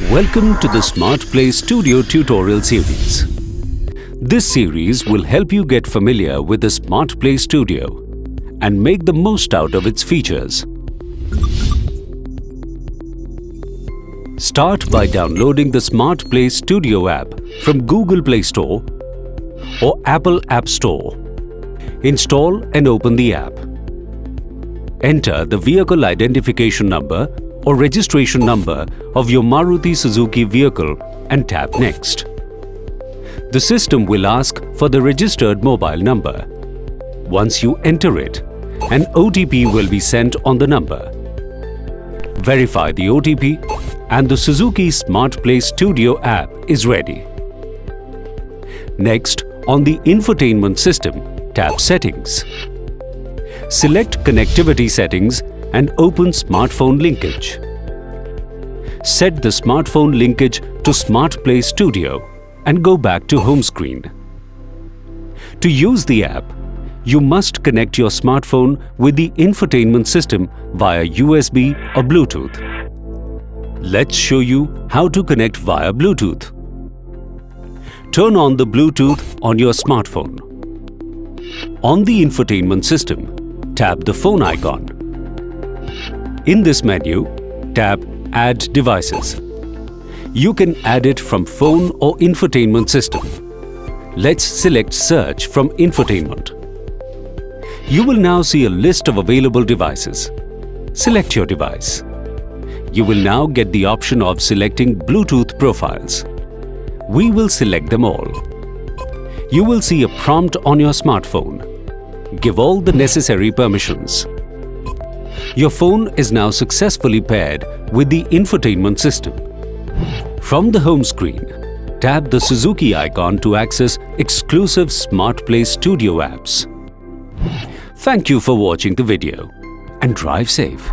Welcome to the Smartplay Studio tutorial series. This series will help you get familiar with the Smartplay Studio and make the most out of its features. Start by downloading the Smartplay Studio app from Google Play Store or Apple App Store. Install and open the app. Enter the vehicle identification number or registration number of your Maruti Suzuki vehicle and tap Next. The system will ask for the registered mobile number. Once you enter it, an OTP will be sent on the number. Verify the OTP and the Suzuki Smartplay Studio app is ready. Next, on the infotainment system, tap Settings. Select Connectivity Settings and open Smartphone Linkage. Set the smartphone linkage to Smartplay Studio and go back to home screen. To use the app, you must connect your smartphone with the infotainment system via USB or Bluetooth. Let's show you how to connect via Bluetooth. Turn on the Bluetooth on your smartphone. On the infotainment system, tap the phone icon. In this menu, tap Add Devices. You can add it from phone or infotainment system. Let's select Search from Infotainment. You will now see a list of available devices. Select your device. You will now get the option of selecting Bluetooth profiles. We will select them all. You will see a prompt on your smartphone. Give all the necessary permissions. Your phone is now successfully paired with the infotainment system. From the home screen, tap the Suzuki icon to access exclusive Smartplay Studio apps. Thank you for watching the video and drive safe.